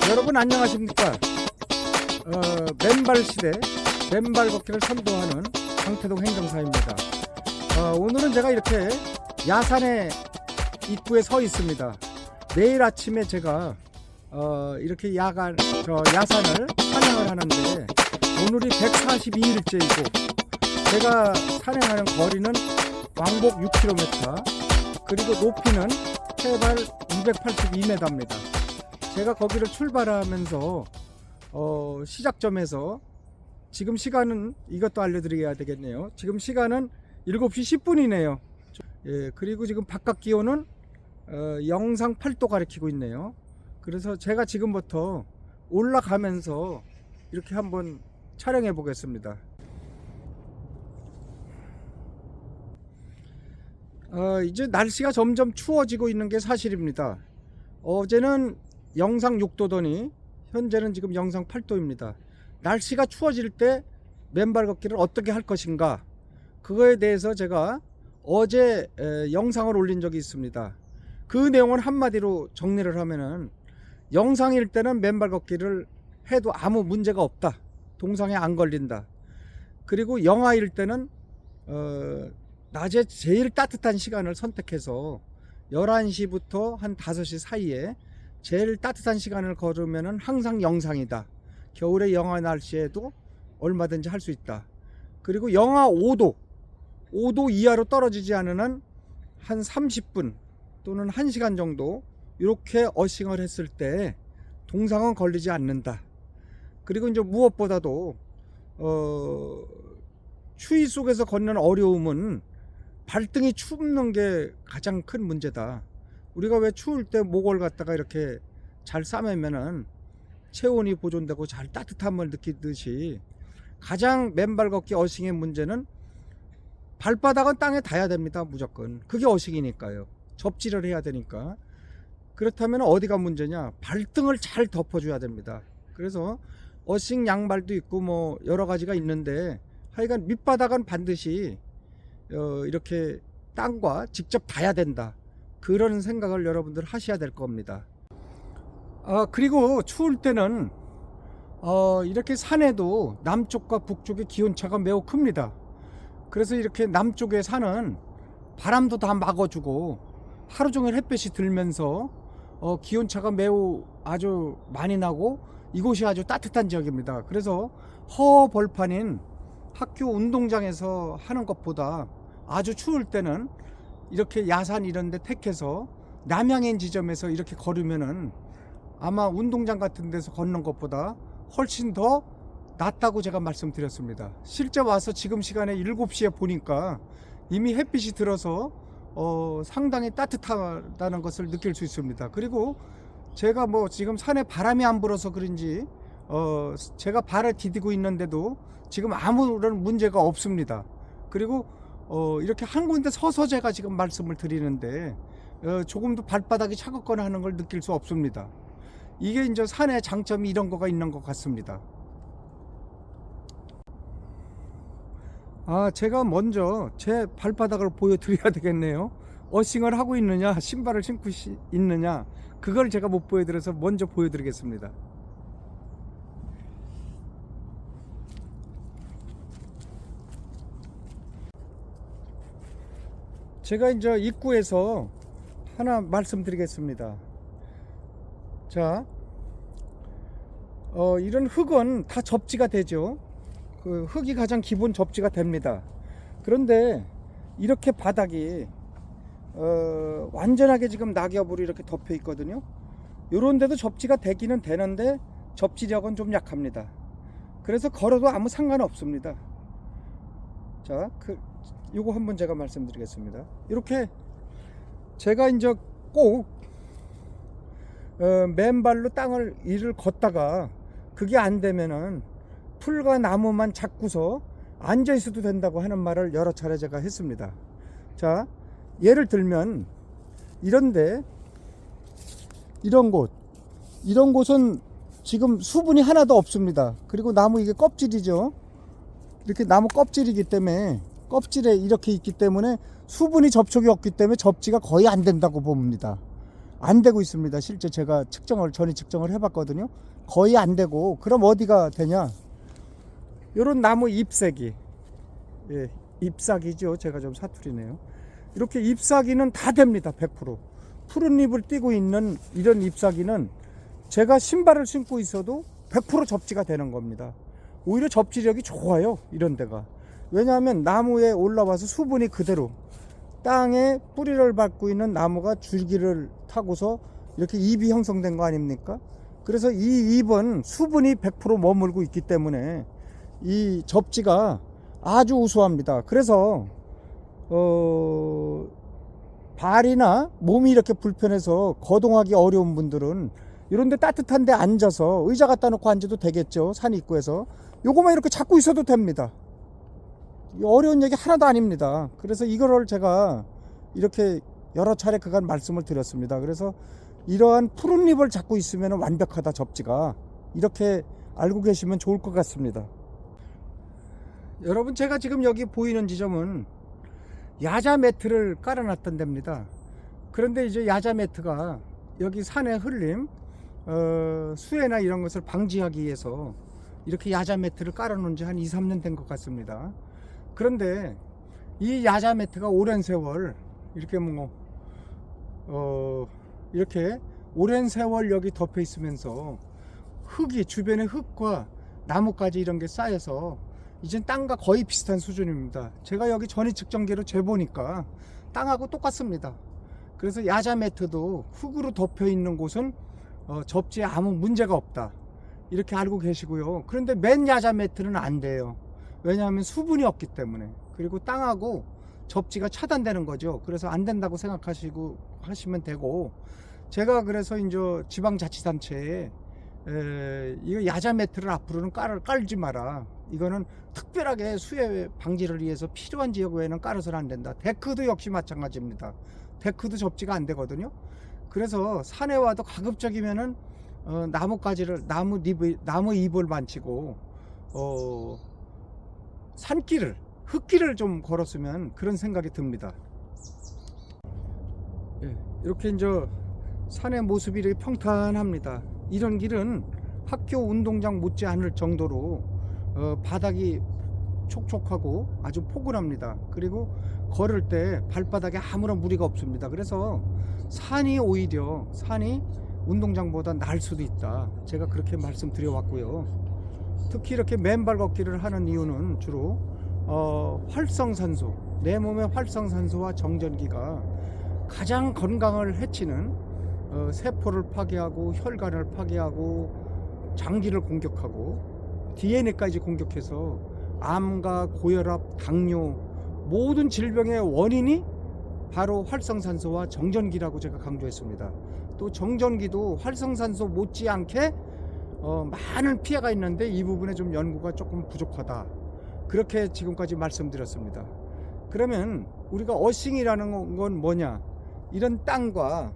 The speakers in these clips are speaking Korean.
여러분 안녕하십니까? 맨발 시대 맨발 걷기를 선도하는 강태동 행정사입니다. 오늘은 제가 이렇게 야산의 입구에 서 있습니다. 내일 아침에 제가 이렇게 야산을 산행을 하는데 오늘이 142일째이고 제가 산행하는 거리는 왕복 6km 그리고 높이는 해발 282m입니다. 제가 거기를 출발하면서 시작점에서 지금 시간은 이것도 알려드려야 되겠네요. 지금 시간은 7시 10분이네요. 예, 그리고 지금 바깥 기온은 영상 8도 가리키고 있네요. 그래서 제가 지금부터 올라가면서 이렇게 한번 촬영해 보겠습니다. 이제 날씨가 점점 추워지고 있는 게 사실입니다. 어제는 영상 6도더니 현재는 지금 영상 8도입니다. 날씨가 추워질 때 맨발 걷기를 어떻게 할 것인가, 그거에 대해서 제가 어제 영상을 올린 적이 있습니다. 그 내용은 한마디로 정리를 하면은, 영상일 때는 맨발 걷기를 해도 아무 문제가 없다, 동상에 안 걸린다. 그리고 영하일 때는 낮에 제일 따뜻한 시간을 선택해서 11시부터 한 5시 사이에 제일 따뜻한 시간을 걸으면 항상 영상이다. 겨울에 영하 날씨에도 얼마든지 할 수 있다. 그리고 영하 5도 이하로 떨어지지 않으면 한 30분 또는 1시간 정도 이렇게 어싱을 했을 때 동상은 걸리지 않는다. 그리고 이제 무엇보다도 추위 속에서 걷는 어려움은 발등이 춥는 게 가장 큰 문제다. 우리가 왜 추울 때 목을 갖다가 이렇게 잘 싸매면은 체온이 보존되고 잘 따뜻함을 느끼듯이, 가장 맨발 걷기 어싱의 문제는 발바닥은 땅에 닿아야 됩니다. 무조건. 그게 어싱이니까요. 접지를 해야 되니까. 그렇다면 어디가 문제냐? 발등을 잘 덮어줘야 됩니다. 그래서 어싱 양발도 있고 뭐 여러 가지가 있는데, 하여간 밑바닥은 반드시 이렇게 땅과 직접 닿아야 된다. 그런 생각을 여러분들 하셔야 될 겁니다. 그리고 추울 때는 이렇게 산에도 남쪽과 북쪽의 기온차가 매우 큽니다. 그래서 이렇게 남쪽의 산은 바람도 다 막아주고 하루 종일 햇볕이 들면서 기온차가 매우 아주 많이 나고 이곳이 아주 따뜻한 지역입니다. 그래서 허벌판인 학교 운동장에서 하는 것보다 아주 추울 때는 이렇게 야산 이런 데 택해서 남양인 지점에서 이렇게 걸으면은 아마 운동장 같은 데서 걷는 것보다 훨씬 더 낫다고 제가 말씀드렸습니다. 실제 와서 지금 시간에 7시에 보니까 이미 햇빛이 들어서 상당히 따뜻하다는 것을 느낄 수 있습니다. 그리고 제가 뭐 지금 산에 바람이 안 불어서 그런지 제가 발을 디디고 있는데도 지금 아무런 문제가 없습니다. 그리고 이렇게 한 군데 서서 제가 지금 말씀을 드리는데 조금도 발바닥이 차갑거나 하는 걸 느낄 수 없습니다. 이게 이제 산의 장점이 이런 거가 있는 것 같습니다. 제가 먼저 제 발바닥을 보여드려야 되겠네요. 어싱을 하고 있느냐, 신발을 신고 있느냐, 그걸 제가 못 보여드려서 먼저 보여드리겠습니다. 제가 이제 입구에서 하나 말씀드리겠습니다. 자, 이런 흙은 다 접지가 되죠. 그 흙이 가장 기본 접지가 됩니다. 그런데 이렇게 바닥이 완전하게 지금 낙엽으로 이렇게 덮여 있거든요. 요런 데도 접지가 되기는 되는데 접지력은 좀 약합니다. 그래서 걸어도 아무 상관없습니다. 자, 요거 한번 제가 말씀드리겠습니다. 이렇게 제가 이제 꼭 맨발로 이를 걷다가 그게 안 되면은 풀과 나무만 잡고서 앉아 있어도 된다고 하는 말을 여러 차례 제가 했습니다. 자, 예를 들면 이런데 이런 곳은 지금 수분이 하나도 없습니다. 그리고 나무 이게 껍질이죠. 이렇게 나무 껍질이기 때문에, 껍질에 이렇게 있기 때문에 수분이 접촉이 없기 때문에 접지가 거의 안 된다고 봅니다. 안 되고 있습니다. 실제 제가 전이 측정을 해봤거든요. 거의 안 되고, 그럼 어디가 되냐? 요런 나무 잎사귀, 예, 잎사귀죠. 제가 좀 사투리네요. 이렇게 잎사귀는 다 됩니다. 100%. 푸른 잎을 띠고 있는 이런 잎사귀는 제가 신발을 신고 있어도 100% 접지가 되는 겁니다. 오히려 접지력이 좋아요. 이런 데가. 왜냐하면 나무에 올라와서 수분이 그대로 땅에 뿌리를 밟고 있는 나무가 줄기를 타고서 이렇게 잎이 형성된 거 아닙니까? 그래서 이 잎은 수분이 100% 머물고 있기 때문에 이 접지가 아주 우수합니다. 그래서 발이나 몸이 이렇게 불편해서 거동하기 어려운 분들은 이런데 따뜻한 데 앉아서 의자 갖다 놓고 앉아도 되겠죠. 산 입구에서 요거만 이렇게 잡고 있어도 됩니다. 어려운 얘기 하나도 아닙니다. 그래서 이거를 제가 이렇게 여러 차례 그간 말씀을 드렸습니다. 그래서 이러한 푸른 잎을 잡고 있으면 완벽하다, 접지가. 이렇게 알고 계시면 좋을 것 같습니다. 여러분, 제가 지금 여기 보이는 지점은 야자 매트를 깔아놨던 데입니다. 그런데 이제 야자 매트가 여기 산의 흘림, 수해나 이런 것을 방지하기 위해서 이렇게 야자 매트를 깔아놓은 지 한 2, 3년 된 것 같습니다. 그런데 이 야자 매트가 오랜 세월 이렇게 이렇게 오랜 세월 여기 덮여 있으면서 흙이, 주변의 흙과 나무까지 이런 게 쌓여서 이젠 땅과 거의 비슷한 수준입니다. 제가 여기 전이 측정기로 재보니까 땅하고 똑같습니다. 그래서 야자 매트도 흙으로 덮여 있는 곳은 접지에 아무 문제가 없다, 이렇게 알고 계시고요. 그런데 맨 야자 매트는 안 돼요. 왜냐하면 수분이 없기 때문에. 그리고 땅하고 접지가 차단되는 거죠. 그래서 안 된다고 생각하시고 하시면 되고, 제가 그래서 이제 지방자치단체에 이거 야자 매트를 앞으로는 깔지 마라. 이거는 특별하게 수해 방지를 위해서 필요한 지역 외에는 깔아서는 안 된다. 데크도 역시 마찬가지입니다. 데크도 접지가 안 되거든요. 그래서 산에 와도 가급적이면은 나무 잎을 만지고 산길을, 흙길을 좀 걸었으면 그런 생각이 듭니다. 예, 이렇게 이제 산의 모습이 이렇게 평탄합니다. 이런 길은 학교 운동장 못지 않을 정도로 바닥이 촉촉하고 아주 포근합니다. 그리고 걸을 때 발바닥에 아무런 무리가 없습니다. 그래서 산이 운동장보다 나을 수도 있다, 제가 그렇게 말씀드려 왔고요. 특히 이렇게 맨발 걷기를 하는 이유는 주로 활성산소, 내 몸의 활성산소와 정전기가 가장 건강을 해치는 세포를 파괴하고 혈관을 파괴하고 장기를 공격하고 DNA까지 공격해서 암과 고혈압, 당뇨, 모든 질병의 원인이 바로 활성산소와 정전기라고 제가 강조했습니다. 또 정전기도 활성산소 못지않게 많은 피해가 있는데 이 부분에 좀 연구가 조금 부족하다, 그렇게 지금까지 말씀드렸습니다. 그러면 우리가 어싱이라는 건 뭐냐? 이런 땅과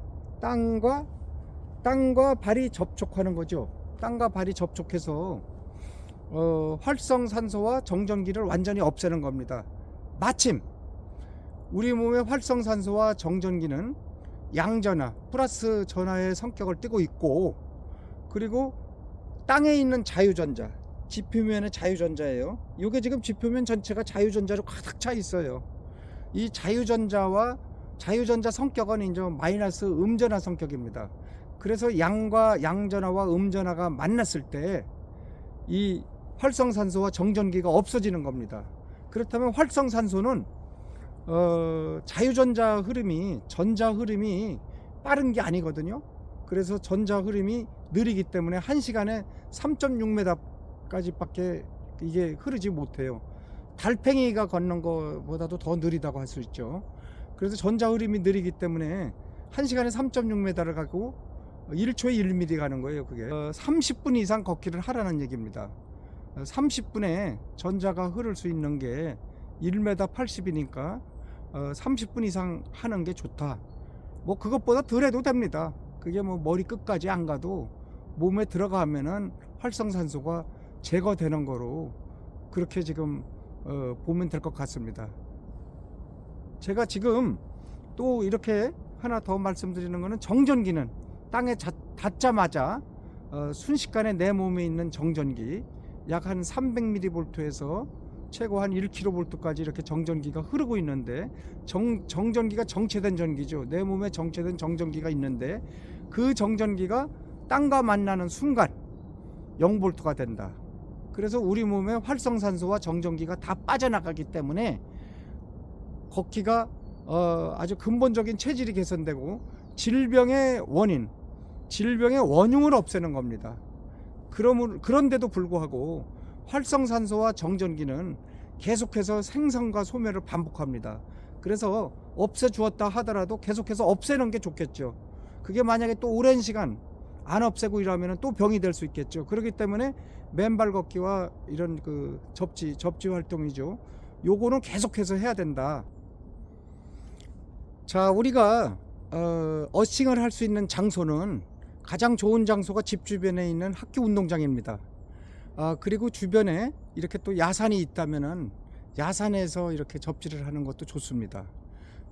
발이 접촉하는 거죠. 땅과 발이 접촉해서 활성산소와 정전기를 완전히 없애는 겁니다. 마침 우리 몸의 활성산소와 정전기는 양전하, 플러스 전하의 성격을 띠고 있고, 그리고 땅에 있는 자유전자, 지표면의 자유전자예요. 이게 지금 지표면 전체가 자유전자로 가득 차 있어요. 이 자유전자 성격은 이제 마이너스 음전하 성격입니다. 그래서 양전하와 음전하가 만났을 때 이 활성산소와 정전기가 없어지는 겁니다. 그렇다면 활성산소는 자유전자 흐름이, 전자 흐름이 빠른 게 아니거든요. 그래서 전자 흐름이 느리기 때문에 1시간에 3.6m까지밖에 이게 흐르지 못해요. 달팽이가 걷는 것보다도 더 느리다고 할 수 있죠. 그래서 전자 흐름이 느리기 때문에 1시간에 3.6m를 가고 1초에 1mm 가는 거예요. 그게 30분 이상 걷기를 하라는 얘기입니다. 30분에 전자가 흐를 수 있는 게 1m 80이니까 30분 이상 하는 게 좋다. 뭐 그것보다 덜 해도 됩니다. 그게 뭐 머리 끝까지 안 가도 몸에 들어가면은 활성산소가 제거되는 거로 그렇게 지금 보면 될 것 같습니다. 제가 지금 또 이렇게 하나 더 말씀드리는 거는 정전기는 땅에 닿자마자 순식간에 내 몸에 있는 정전기 약 한 300mV에서 최고 한 1kV까지 이렇게 정전기가 흐르고 있는데 정전기가 정체된 전기죠. 내 몸에 정체된 정전기가 있는데 그 정전기가 땅과 만나는 순간 0V가 된다. 그래서 우리 몸에 활성산소와 정전기가 다 빠져나가기 때문에 걷기가 아주 근본적인 체질이 개선되고 질병의 원흉을 없애는 겁니다. 그런데도 불구하고 활성산소와 정전기는 계속해서 생성과 소멸을 반복합니다. 그래서 없애주었다 하더라도 계속해서 없애는 게 좋겠죠. 그게 만약에 또 오랜 시간 안 없애고 이러면 또 병이 될 수 있겠죠. 그렇기 때문에 맨발 걷기와 이런 그 접지 활동이죠. 요거는 계속해서 해야 된다. 자, 우리가 어싱을 할 수 있는 장소는 가장 좋은 장소가 집 주변에 있는 학교 운동장입니다. 그리고 주변에 이렇게 또 야산이 있다면은 야산에서 이렇게 접지를 하는 것도 좋습니다.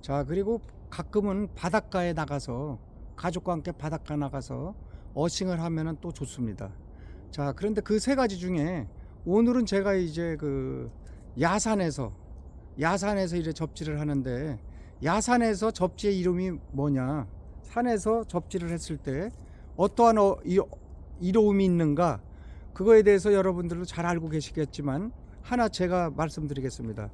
자, 그리고 가끔은 바닷가에 나가서 가족과 함께 바닷가 나가서 어싱을 하면은 또 좋습니다. 자, 그런데 그 세 가지 중에 오늘은 제가 이제 그 야산에서 이제 접지를 하는데, 야산에서 접지의 이름이 뭐냐, 산에서 접지를 했을 때 어떠한 이로움이 있는가, 그거에 대해서 여러분들도 잘 알고 계시겠지만 하나 제가 말씀드리겠습니다.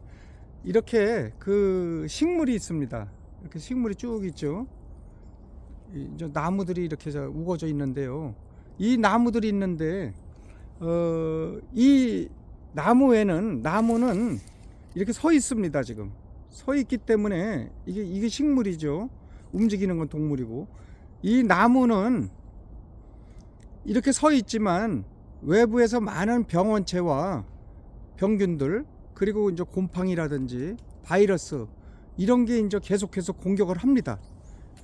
이렇게 그 식물이 있습니다. 이렇게 식물이 쭉 있죠. 이제 나무들이 이렇게 우거져 있는데요. 이 나무들이 있는데 이 나무는 이렇게 서 있습니다. 지금 서 있기 때문에 이게 식물이죠. 움직이는 건 동물이고, 이 나무는 이렇게 서 있지만 외부에서 많은 병원체와 병균들, 그리고 이제 곰팡이라든지 바이러스, 이런 게 이제 계속해서 공격을 합니다.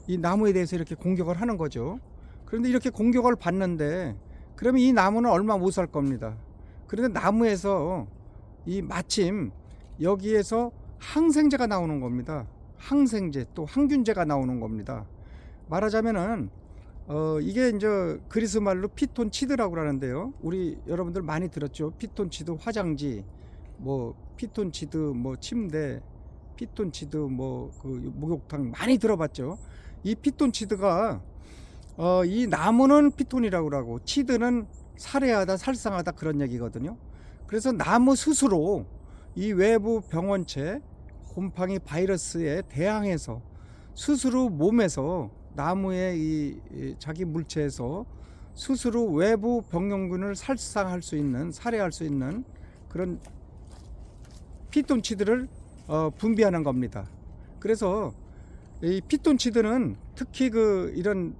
이 나무에 대해서 이렇게 공격을 하는 거죠. 그런데 이렇게 공격을 받는데 그러면 이 나무는 얼마 못 살 겁니다. 그런데 나무에서 마침 여기에서 항생제가 나오는 겁니다. 항생제, 또 항균제가 나오는 겁니다. 말하자면은 이게 이제 그리스 말로 피톤치드라고 하는데요. 우리 여러분들 많이 들었죠. 피톤치드 화장지, 뭐 피톤치드 뭐 침대, 피톤치드 뭐 그 목욕탕 많이 들어봤죠. 이 피톤치드가 이 나무는 피톤이라고 하고 치드는 살해하다, 살상하다, 그런 얘기거든요. 그래서 나무 스스로 이 외부 병원체, 곰팡이, 바이러스에 대항해서 스스로 몸에서 나무의 이 자기 물체에서 스스로 외부 병용균을 살상할 수 있는, 살해할 수 있는 그런 피톤치드를 분비하는 겁니다. 그래서 이 피톤치드는 특히 이런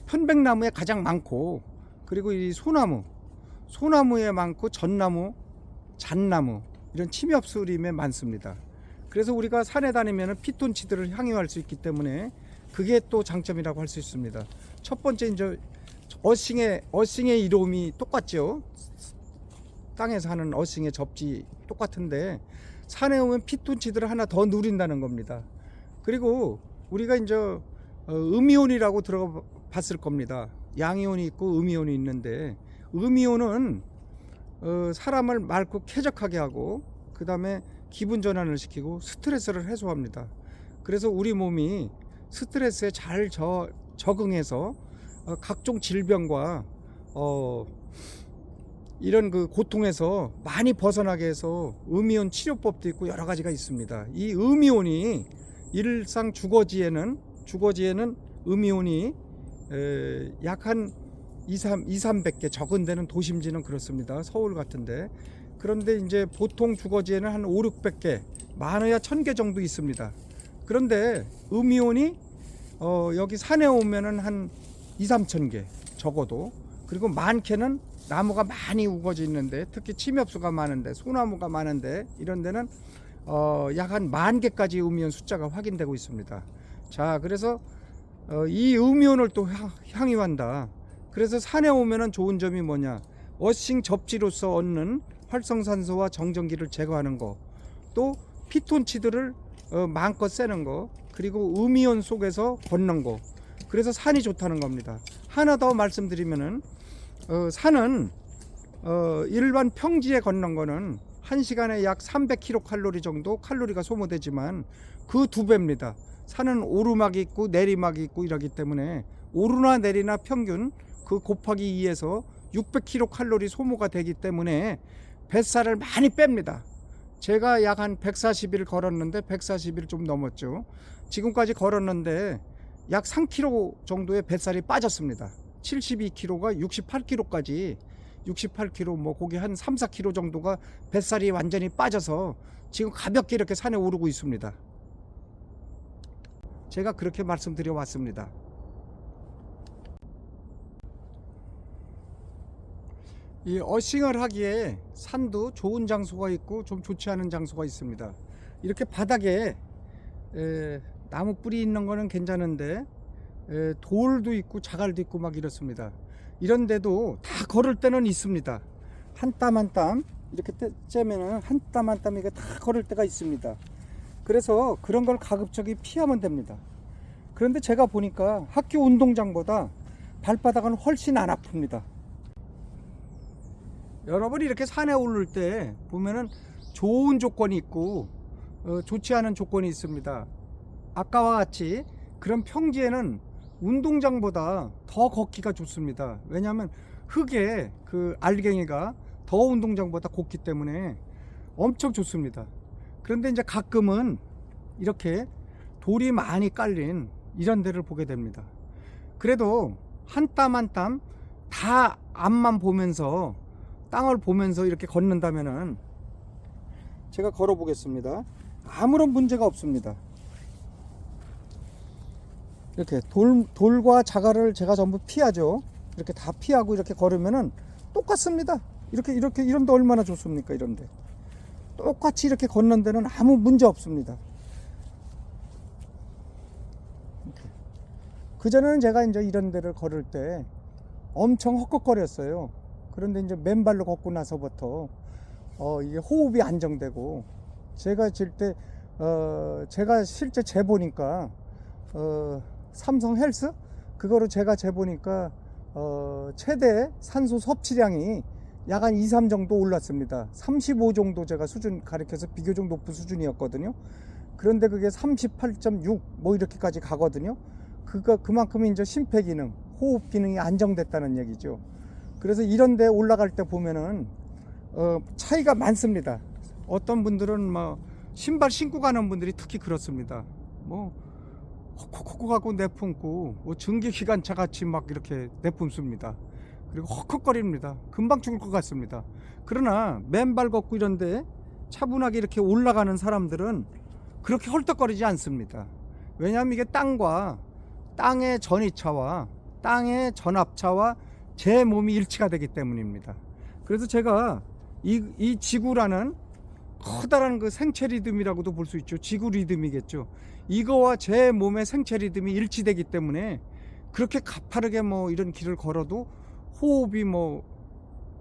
편백나무에 가장 많고, 그리고 이 소나무에 많고, 전나무, 잣나무, 이런 침엽수림에 많습니다. 그래서 우리가 산에 다니면 피톤치드를 향유할 수 있기 때문에 그게 또 장점이라고 할 수 있습니다. 첫 번째, 이제 어싱의 이로움이 똑같죠. 땅에서 하는 어싱의 접지 똑같은데 산에 오면 피톤치드를 하나 더 누린다는 겁니다. 그리고 우리가 이제 음이온이라고 들어봤을 겁니다. 양이온이 있고 음이온이 있는데, 음이온은 사람을 맑고 쾌적하게 하고, 그 다음에 기분 전환을 시키고 스트레스를 해소합니다. 그래서 우리 몸이 스트레스에 잘 적응해서 각종 질병과 이런 그 고통에서 많이 벗어나게 해서 음이온 치료법도 있고 여러 가지가 있습니다. 이 음이온이 일상 주거지에는 음이온이 약 한 200~300개, 적은 데는 도심지는 그렇습니다. 서울 같은데. 그런데 이제 보통 주거지에는 한 500~600개, 많아야 1000개 정도 있습니다. 그런데 음이온이 여기 산에 오면은 한 2~3,000개 적어도, 그리고 많게는 나무가 많이 우거져 있는데, 특히 침엽수가 많은데, 소나무가 많은데, 이런 데는 약 한 10,000개까지 음이온 숫자가 확인되고 있습니다. 자, 그래서 이 음이온을 또 향유한다. 그래서 산에 오면은 좋은 점이 뭐냐, 어싱 접지로서 얻는 활성산소와 정전기를 제거하는 거, 또 피톤치드를 마음껏 쐬는 거, 그리고 음이온 속에서 걷는 거. 그래서 산이 좋다는 겁니다. 하나 더 말씀드리면은 산은 일반 평지에 걷는 거는 1시간에 약 300kcal 정도 칼로리가 소모되지만 그 2배입니다. 산은 오르막이 있고 내리막이 있고 이러기 때문에 오르나 내리나 평균 그 곱하기 2에서 600kcal 소모가 되기 때문에 뱃살을 많이 뺍니다. 제가 약 한 140일 걸었는데 140일 좀 넘었죠. 지금까지 걸었는데 약 3kg 정도의 뱃살이 빠졌습니다. 72kg가 68kg까지 68kg 뭐 거기 한 3, 4kg 정도가 뱃살이 완전히 빠져서 지금 가볍게 이렇게 산에 오르고 있습니다. 제가 그렇게 말씀드려 왔습니다. 이 어싱을 하기에 산도 좋은 장소가 있고 좀 좋지 않은 장소가 있습니다. 이렇게 바닥에 나무 뿌리 있는 거는 괜찮은데 돌도 있고 자갈도 있고 막 이렇습니다. 이런 데도 다 걸을 때는 있습니다. 한 땀 한 땀 이렇게 째면은 한 땀 한 땀 이게 다 걸을 때가 있습니다. 그래서 그런 걸 가급적이 피하면 됩니다. 그런데 제가 보니까 학교 운동장보다 발바닥은 훨씬 안 아픕니다. 여러분이 이렇게 산에 오를 때 보면은 좋은 조건이 있고 좋지 않은 조건이 있습니다. 아까와 같이 그런 평지에는 운동장보다 더 걷기가 좋습니다. 왜냐하면 흙에 그 알갱이가 더 운동장보다 곱기 때문에 엄청 좋습니다. 그런데 이제 가끔은 이렇게 돌이 많이 깔린 이런 데를 보게 됩니다. 그래도 한 땀 한 땀 다 앞만 보면서 땅을 보면서 이렇게 걷는다면은 제가 걸어 보겠습니다. 아무런 문제가 없습니다. 이렇게 돌과 자갈을 제가 전부 피하죠. 이렇게 다 피하고 이렇게 걸으면은 똑같습니다. 이렇게 이런데 얼마나 좋습니까? 이런데 똑같이 이렇게 걷는 데는 아무 문제 없습니다. 그전에는 제가 이제 이런 데를 걸을 때 엄청 헉헉거렸어요. 그런데 이제 맨발로 걷고 나서부터 이게 호흡이 안정되고 제가 제가 실제 재보니까 삼성 헬스 그거로 제가 재보니까 최대 산소 섭취량이 약 한 2, 3 정도 올랐습니다. 35 정도 제가 수준 가리켜서 비교적 높은 수준이었거든요. 그런데 그게 38.6 뭐 이렇게까지 가거든요. 그만큼 이제 심폐기능, 호흡 기능이 안정됐다는 얘기죠. 그래서 이런 데 올라갈 때 보면은 차이가 많습니다. 어떤 분들은 뭐 신발 신고 가는 분들이 특히 그렇습니다. 뭐 헉헉헉 하고 내뿜고 뭐 증기기관차 같이 막 이렇게 내뿜습니다. 그리고 헉헉거립니다. 금방 죽을 것 같습니다. 그러나 맨발 걷고 이런데 차분하게 이렇게 올라가는 사람들은 그렇게 헐떡거리지 않습니다. 왜냐하면 이게 땅의 전이차와 땅의 전압차와 제 몸이 일치가 되기 때문입니다. 그래서 제가 이 지구라는 커다란 그 생체 리듬이라고도 볼 수 있죠. 지구 리듬이겠죠. 이거와 제 몸의 생체 리듬이 일치되기 때문에 그렇게 가파르게 뭐 이런 길을 걸어도 호흡이 뭐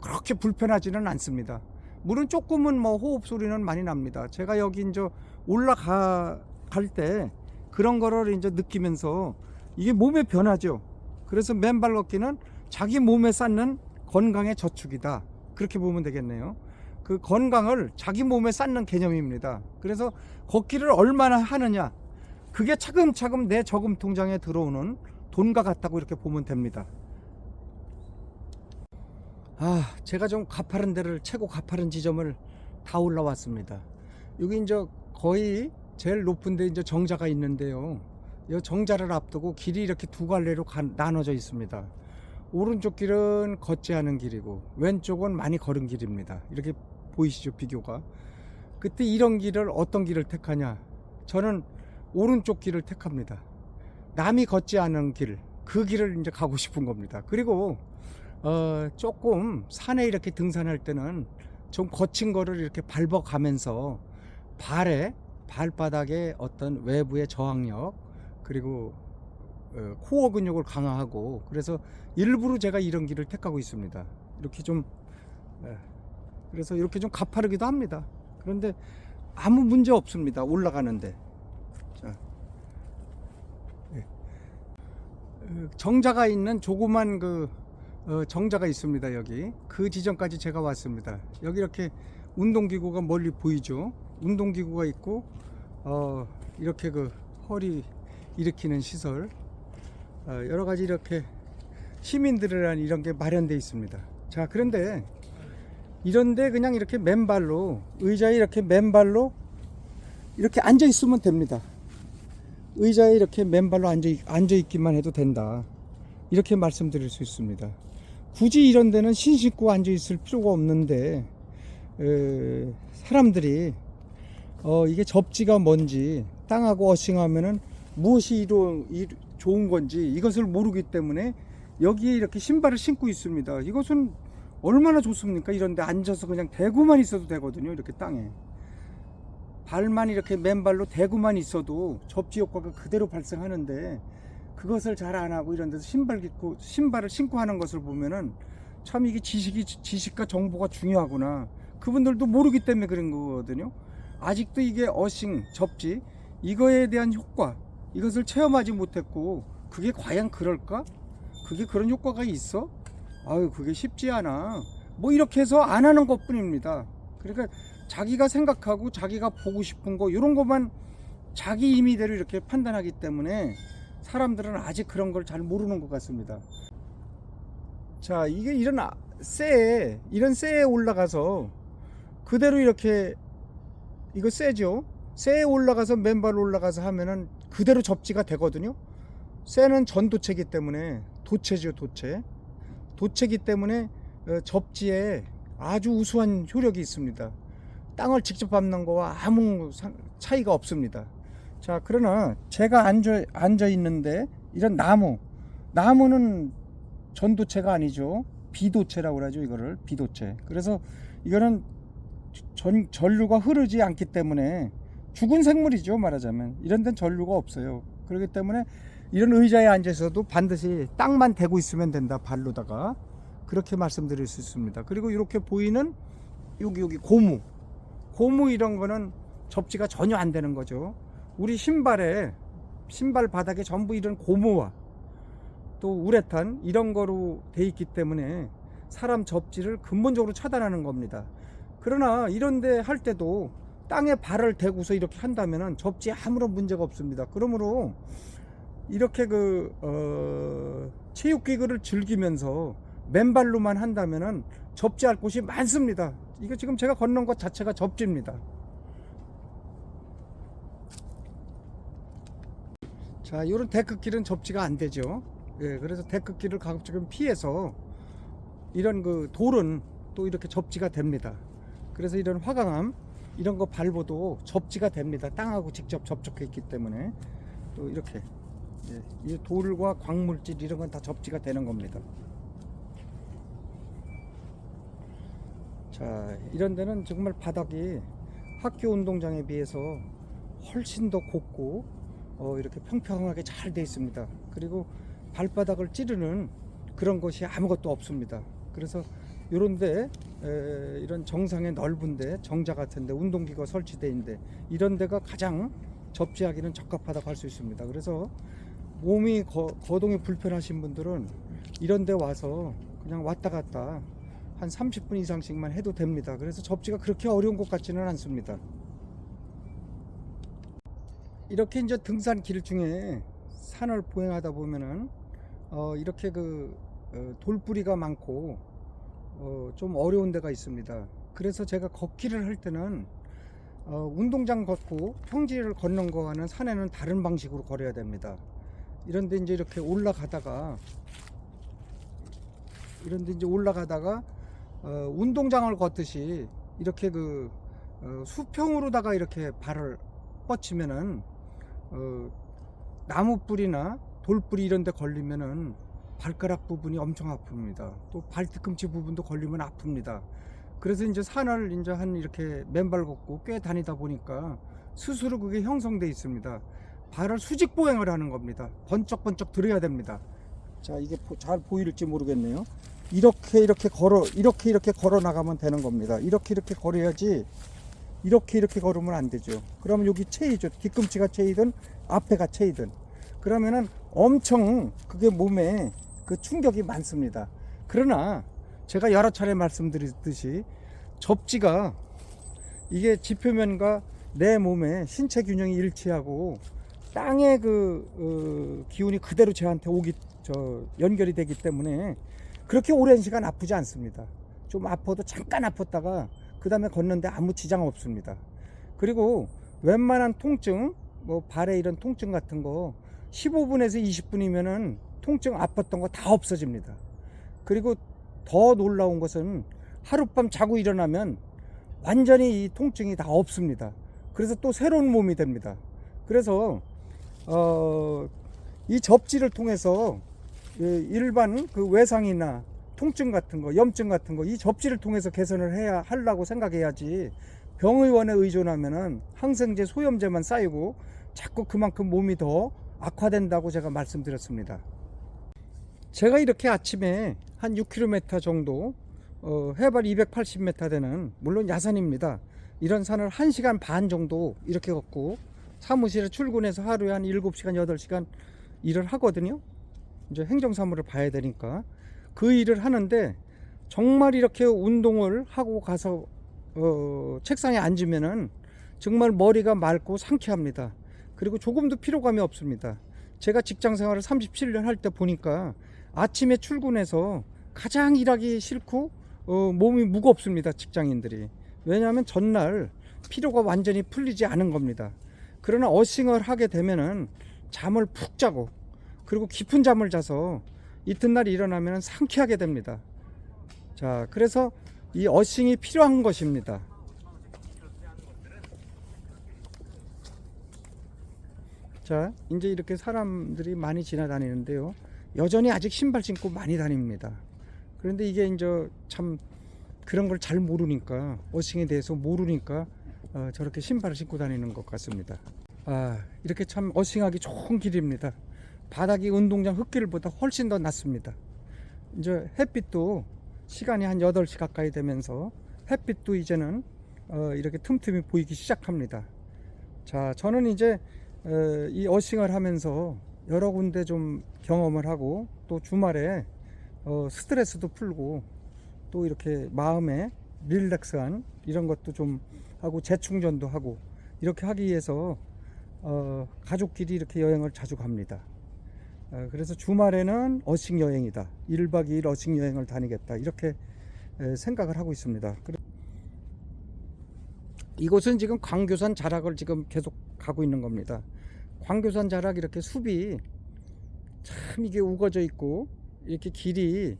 그렇게 불편하지는 않습니다. 물론 조금은 뭐 호흡 소리는 많이 납니다. 제가 여기 이제 올라갈 때 그런 거를 이제 느끼면서 이게 몸의 변화죠. 그래서 맨발 걷기는 자기 몸에 쌓는 건강의 저축이다. 그렇게 보면 되겠네요. 그 건강을 자기 몸에 쌓는 개념입니다. 그래서 걷기를 얼마나 하느냐, 그게 차근차근 내 저금 통장에 들어오는 돈과 같다고 이렇게 보면 됩니다. 제가 좀 가파른 데를, 최고 가파른 지점을 다 올라왔습니다. 여기 이제 거의 제일 높은 데 이제 정자가 있는데요. 이 정자를 앞두고 길이 이렇게 두 갈래로 나눠져 있습니다. 오른쪽 길은 걷지 않은 길이고 왼쪽은 많이 걸은 길입니다. 이렇게 보이시죠, 비교가. 그때 이런 길을, 어떤 길을 택하냐, 저는 오른쪽 길을 택합니다. 남이 걷지 않은 길, 그 길을 이제 가고 싶은 겁니다. 그리고 조금 산에 이렇게 등산할 때는 좀 거친 거를 이렇게 밟아가면서 발바닥에 어떤 외부의 저항력, 그리고 코어 근육을 강화하고, 그래서 일부러 제가 이런 길을 택하고 있습니다. 이렇게 좀 그래서 이렇게 좀 가파르기도 합니다. 그런데 아무 문제 없습니다. 올라가는데. 자, 정자가 있는 조그만 정자가 있습니다. 여기 그 지점까지 제가 왔습니다. 여기 이렇게 운동기구가 멀리 보이죠. 운동기구가 있고 이렇게 허리 일으키는 시설, 여러가지 이렇게 시민들을 위한 이런 게 마련되어 있습니다. 자, 그런데 이런데 그냥 이렇게 맨발로, 의자에 이렇게 맨발로 이렇게 앉아 있으면 됩니다. 의자에 이렇게 맨발로 앉아 있기만 해도 된다, 이렇게 말씀드릴 수 있습니다. 굳이 이런 데는 신신고 앉아 있을 필요가 없는데 사람들이 이게 접지가 뭔지, 땅하고 어싱하면은 무엇이 좋은 건지 이것을 모르기 때문에 여기에 이렇게 신발을 신고 있습니다. 이것은 얼마나 좋습니까? 이런데 앉아서 그냥 대고만 있어도 되거든요. 이렇게 땅에 발만 이렇게 맨발로 대고만 있어도 접지 효과가 그대로 발생하는데, 그것을 잘 안 하고 이런 데서 신발을 신고 하는 것을 보면은 참 이게 지식과 정보가 중요하구나, 그분들도 모르기 때문에 그런 거거든요. 아직도 이게 어싱, 접지, 이거에 대한 효과, 이것을 체험하지 못했고, 그게 과연 그럴까? 그게 그런 효과가 있어? 아유, 그게 쉽지 않아. 뭐 이렇게 해서 안 하는 것 뿐입니다. 그러니까 자기가 생각하고 자기가 보고 싶은 거, 이런 것만 자기 임의대로 이렇게 판단하기 때문에 사람들은 아직 그런 걸 잘 모르는 것 같습니다. 자, 이게 이런 쇠에 올라가서 그대로 이렇게, 이거 쇠죠. 쇠에 올라가서 맨발로 올라가서 하면은 그대로 접지가 되거든요. 쇠는 전도체이기 때문에, 도체죠, 도체이기 때문에 접지에 아주 우수한 효력이 있습니다. 땅을 직접 밟는 거와 아무 차이가 없습니다. 자, 그러나 제가 앉아 있는데 이런 나무는 전도체가 아니죠. 비도체라고 그러죠. 이거를 비도체. 그래서 이거는 전류가 흐르지 않기 때문에 죽은 생물이죠, 말하자면. 이런 데는 전류가 없어요. 그렇기 때문에 이런 의자에 앉아서도 반드시 땅만 대고 있으면 된다, 발로다가. 그렇게 말씀드릴 수 있습니다. 그리고 이렇게 보이는 여기 고무 이런 거는 접지가 전혀 안 되는 거죠. 우리 신발 바닥에 전부 이런 고무와 또 우레탄 이런 거로 돼 있기 때문에 사람 접지를 근본적으로 차단하는 겁니다. 그러나 이런데 할 때도 땅에 발을 대고서 이렇게 한다면은 접지에 아무런 문제가 없습니다. 그러므로 이렇게 체육기구를 즐기면서 맨발로만 한다면은 접지할 곳이 많습니다. 이거 지금 제가 걷는 것 자체가 접지입니다. 자, 이런 데크길은 접지가 안 되죠. 예, 그래서 데크길을 가급적이면 피해서 이런 돌은 또 이렇게 접지가 됩니다. 그래서 이런 화강암 이런 거 밟아도 접지가 됩니다. 땅하고 직접 접촉해 있기 때문에. 또 이렇게 이 돌과 광물질 이런 건 다 접지가 되는 겁니다. 자, 이런 데는 정말 바닥이 학교 운동장에 비해서 훨씬 더 곱고 이렇게 평평하게 잘 되어 있습니다. 그리고 발바닥을 찌르는 그런 것이 아무것도 없습니다. 그래서 이런데 이런 정상에 넓은데, 정자 같은데 운동기구가 설치되어 있는데, 이런 데가 가장 접지하기는 적합하다고 할 수 있습니다. 그래서 몸이 거동이 불편하신 분들은 이런 데 와서 그냥 왔다 갔다 한 30분 이상씩만 해도 됩니다. 그래서 접지가 그렇게 어려운 것 같지는 않습니다. 이렇게 이제 등산길 중에 산을 보행하다 보면은 이렇게 돌뿌리가 많고 좀 어려운 데가 있습니다. 그래서 제가 걷기를 할 때는 운동장 걷고 평지를 걷는 거와는 산에는 다른 방식으로 걸어야 됩니다. 이런데 이제 이렇게 올라가다가 운동장을 걷듯이 이렇게 수평으로다가 이렇게 발을 뻗치면은 나무 뿌리나 돌뿌리 이런 데 걸리면은 발가락 부분이 엄청 아픕니다. 또 발뒤꿈치 부분도 걸리면 아픕니다. 그래서 이제 산을 이제 이렇게 맨발 걷고 꽤 다니다 보니까 스스로 그게 형성돼 있습니다. 발을 수직 보행을 하는 겁니다. 번쩍번쩍 들어야 됩니다. 자, 이게 잘 보일지 모르겠네요. 이렇게 걸어 나가면 되는 겁니다. 이렇게 걸어야지, 이렇게 걸으면 안 되죠. 그러면 여기 체이죠. 뒤꿈치가 체이든 앞에가 체이든. 그러면은 엄청 그게 몸에 그 충격이 많습니다. 그러나 제가 여러 차례 말씀드렸듯이 접지가 이게 지표면과 내 몸의 신체 균형이 일치하고 땅의 기운이 그대로 저한테 연결이 되기 때문에 그렇게 오랜 시간 아프지 않습니다. 좀 아파도 잠깐 아팠다가 그 다음에 걷는데 아무 지장 없습니다. 그리고 웬만한 통증, 뭐 발에 이런 통증 같은 거 15분에서 20분이면은 통증 아팠던 거 다 없어집니다. 그리고 더 놀라운 것은 하룻밤 자고 일어나면 완전히 이 통증이 다 없습니다. 그래서 또 새로운 몸이 됩니다. 그래서 이 접지를 통해서 일반 그 외상이나 통증 같은 거, 염증 같은 거 이 접지를 통해서 개선을 해야 하려고 생각해야지 병의원에 의존하면은 항생제, 소염제만 쌓이고 자꾸 그만큼 몸이 더 악화된다고 제가 말씀드렸습니다. 제가 이렇게 아침에 한 6km 정도 해발 280m 되는, 물론 야산입니다. 이런 산을 1시간 반 정도 이렇게 걷고 사무실에 출근해서 하루에 한 7시간, 8시간 일을 하거든요. 이제 행정사무를 봐야 되니까 그 일을 하는데 정말 이렇게 운동을 하고 가서 책상에 앉으면은 정말 머리가 맑고 상쾌합니다. 그리고 조금도 피로감이 없습니다. 제가 직장 생활을 37년 할 때 보니까 아침에 출근해서 가장 일하기 싫고 몸이 무겁습니다, 직장인들이. 왜냐하면 전날 피로가 완전히 풀리지 않은 겁니다. 그러나 어싱을 하게 되면은 잠을 푹 자고 그리고 깊은 잠을 자서 이튿날 일어나면 상쾌하게 됩니다. 자, 그래서 이 어싱이 필요한 것입니다. 자, 이제 이렇게 사람들이 많이 지나다니는데요. 여전히 아직 신발 신고 많이 다닙니다. 그런데 이게 이제 참 그런 걸 잘 모르니까, 어싱에 대해서 모르니까 저렇게 신발을 신고 다니는 것 같습니다. 이렇게 참 어싱하기 좋은 길입니다. 바닥이 운동장 흙길보다 훨씬 더 낫습니다. 이제 햇빛도 시간이 한 8시 가까이 되면서 햇빛도 이제는 이렇게 틈틈이 보이기 시작합니다. 자, 저는 이제 이 어싱을 하면서 여러 군데 좀 경험을 하고 또 주말에 스트레스도 풀고 또 이렇게 마음에 릴렉스한 이런 것도 좀 하고 재충전도 하고 이렇게 하기 위해서 가족끼리 이렇게 여행을 자주 갑니다. 그래서 주말에는 어싱 여행이다, 1박 2일 어싱 여행을 다니겠다, 이렇게 생각을 하고 있습니다. 이곳은 지금 광교산 자락을 지금 계속 가고 있는 겁니다. 광교산 자락 이렇게 숲이 참 이게 우거져 있고 이렇게 길이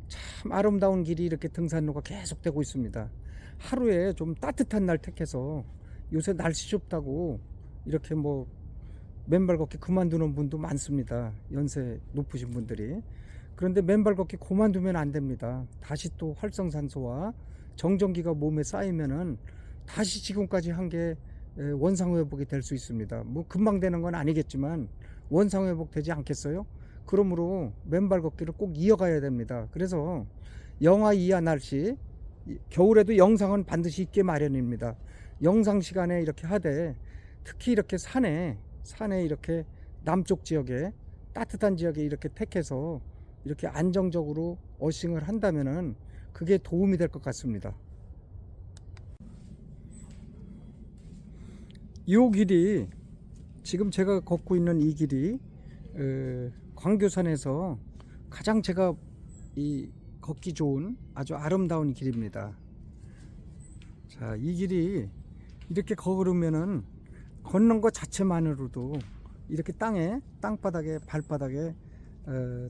참 아름다운 길이 이렇게 등산로가 계속 되고 있습니다. 하루에 좀 따뜻한 날 택해서, 요새 날씨 춥다고 이렇게 뭐 맨발 걷기 그만두는 분도 많습니다. 연세 높으신 분들이. 그런데 맨발 걷기 그만두면 안 됩니다. 다시 또 활성산소와 정전기가 몸에 쌓이면은 다시 지금까지 한 게 원상회복이 될 수 있습니다. 뭐 금방 되는 건 아니겠지만 원상회복 되지 않겠어요? 그러므로 맨발 걷기를 꼭 이어가야 됩니다. 그래서 영하 이하 날씨, 겨울에도 영상은 반드시 있게 마련입니다. 영상 시간에 이렇게 하되, 특히 이렇게 산에 이렇게 남쪽 지역에 따뜻한 지역에 이렇게 택해서 이렇게 안정적으로 어싱을 한다면은 그게 도움이 될 것 같습니다. 이 길이, 지금 제가 걷고 있는 이 길이 광교산에서 가장 제가 걷기 좋은 아주 아름다운 길입니다. 자, 이 길이 이렇게 걸으면은 걷는 것 자체만으로도 이렇게 땅바닥에 발바닥에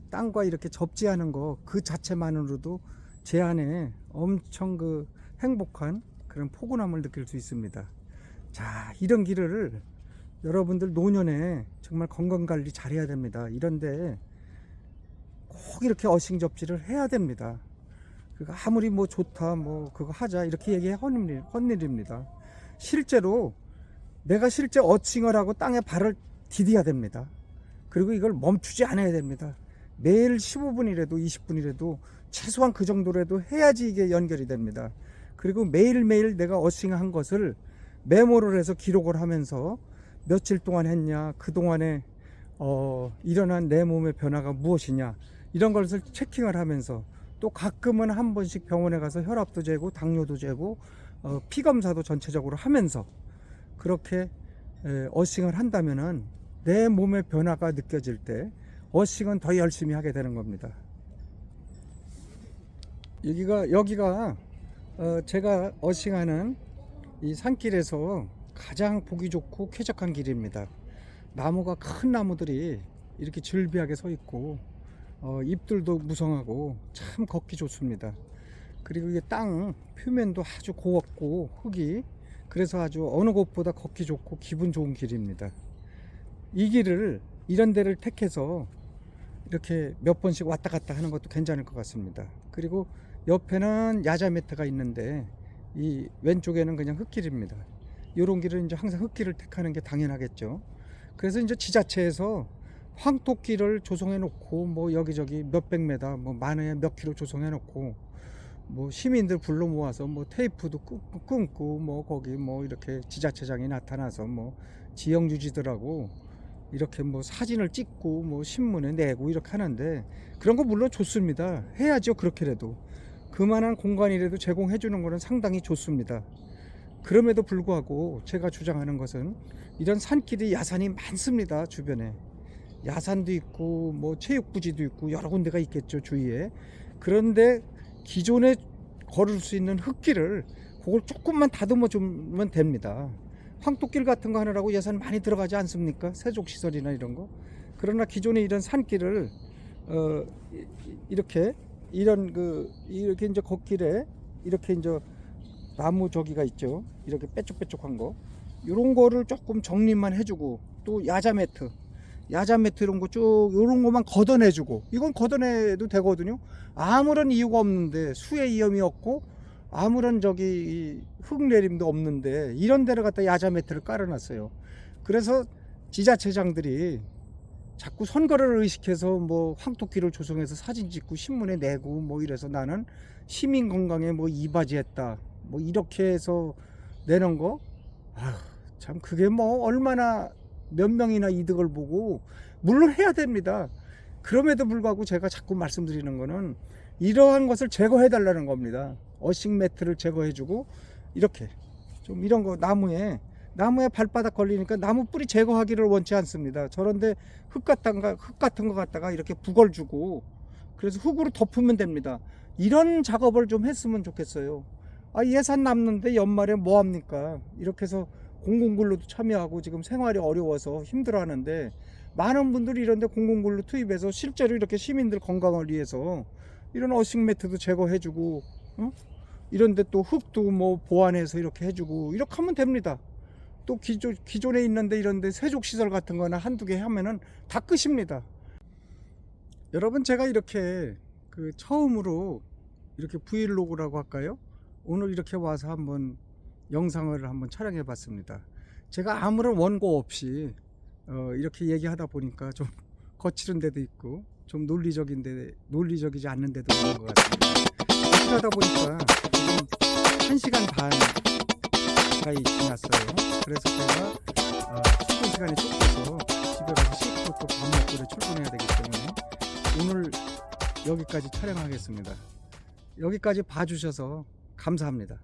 땅과 이렇게 접지하는 거 그 자체만으로도 제 안에 엄청 그 행복한 그런 포근함을 느낄 수 있습니다. 자, 이런 길을 여러분들 노년에 정말 건강관리 잘해야 됩니다. 이런데 꼭 이렇게 어싱 접지를 해야 됩니다. 그거 아무리 뭐 좋다 뭐 그거 하자 이렇게 얘기해 헛일입니다. 실제로 내가 실제 어칭을 하고 땅에 발을 디뎌야 됩니다. 그리고 이걸 멈추지 않아야 됩니다. 매일 15분이라도 20분이라도 최소한 그 정도라도 해야지 이게 연결이 됩니다. 그리고 매일매일 내가 어싱한 것을 메모를 해서 기록을 하면서 며칠 동안 했냐, 그동안에 일어난 내 몸의 변화가 무엇이냐, 이런 것을 체킹을 하면서, 또 가끔은 한 번씩 병원에 가서 혈압도 재고 당뇨도 재고 피 검사도 전체적으로 하면서 그렇게 어싱을 한다면은 내 몸의 변화가 느껴질 때 어싱은 더 열심히 하게 되는 겁니다. 여기가 제가 어싱하는 이 산길에서 가장 보기 좋고 쾌적한 길입니다. 나무가, 큰 나무들이 이렇게 즐비하게 서 있고 잎들도 무성하고 참 걷기 좋습니다. 그리고 이게 땅 표면도 아주 고왔고 흙이, 그래서 아주 어느 곳보다 걷기 좋고 기분 좋은 길입니다. 이 길을, 이런 데를 택해서 이렇게 몇 번씩 왔다 갔다 하는 것도 괜찮을 것 같습니다. 그리고 옆에는 야자 매트가 있는데 이 왼쪽에는 그냥 흙길입니다. 이런 길은 이제 항상 흙길을 택하는 게 당연하겠죠. 그래서 이제 지자체에서 황토길을 조성해 놓고, 뭐 여기저기 몇백 메다, 뭐 많으야 몇 킬로 조성해 놓고, 뭐 시민들 불러 모아서 뭐 테이프도 끊고, 뭐 거기 뭐 이렇게 지자체장이 나타나서 뭐 지역 유지들하고 이렇게 뭐 사진을 찍고 뭐 신문에 내고 이렇게 하는데, 그런 거 물론 좋습니다. 해야죠. 그렇게라도 그만한 공간이라도 제공해 주는 거는 상당히 좋습니다. 그럼에도 불구하고 제가 주장하는 것은, 이런 산길이, 야산이 많습니다. 주변에 야산도 있고 뭐 체육부지도 있고 여러 군데가 있겠죠, 주위에. 그런데 기존에 걸을 수 있는 흙길을, 그걸 조금만 다듬어 주면 됩니다. 황토길 같은 거 하느라고 예산 많이 들어가지 않습니까? 세족시설이나 이런 거. 그러나 기존에 이런 산길을 이렇게 이렇게 이제 걷길에 이렇게 이제 나무 저기가 있죠, 이렇게 빼쪽빼쪽한 거, 이런 거를 조금 정리만 해주고, 또 야자 매트 이런 거 쭉, 이런 거만 걷어내주고, 이건 걷어내도 되거든요. 아무런 이유가 없는데, 수해 위험이 없고 아무런 흙내림도 없는데 이런 데를 갖다 야자 매트를 깔아놨어요. 그래서 지자체장들이 자꾸 선거를 의식해서 뭐 황토길을 조성해서 사진 찍고 신문에 내고 뭐 이래서, 나는 시민 건강에 뭐 이바지했다 뭐 이렇게 해서 내는 거, 참 그게 뭐 얼마나 몇 명이나 이득을 보고, 물론 해야 됩니다. 그럼에도 불구하고 제가 자꾸 말씀드리는 거는, 이러한 것을 제거해 달라는 겁니다. 어싱 매트를 제거해 주고, 이렇게 좀 이런 거, 나무에 발바닥 걸리니까 나무 뿌리 제거하기를 원치 않습니다. 저런데 흙 같은 거 갖다가 이렇게 부걸 주고, 그래서 흙으로 덮으면 됩니다. 이런 작업을 좀 했으면 좋겠어요. 예산 남는데 연말에 뭐 합니까? 이렇게 해서 공공근로도 참여하고 지금 생활이 어려워서 힘들어하는데, 많은 분들이 이런데 공공근로 투입해서 실제로 이렇게 시민들 건강을 위해서 이런 어싱 매트도 제거해주고, 이런데 또 흙도 뭐 보완해서 이렇게 해주고, 이렇게 하면 됩니다. 또 기존에 있는데 이런데 세족시설 같은 거나 한두 개 하면은 다 끝입니다. 여러분, 제가 이렇게 처음으로 이렇게 브이로그라고 할까요? 오늘 이렇게 와서 한번 영상을 한번 촬영해 봤습니다. 제가 아무런 원고 없이 이렇게 얘기하다 보니까 좀 거칠은 데도 있고 좀 논리적이지 않는 데도 있는 것 같습니다. 이렇게 하다 보니까 지금 1시간 반 가까이 지났어요. 그래서 제가 출근 시간이 쫓겨서 집에 가서 씻고 또 밥 먹고 출근해야 되기 때문에 오늘 여기까지 촬영하겠습니다. 여기까지 봐주셔서 감사합니다.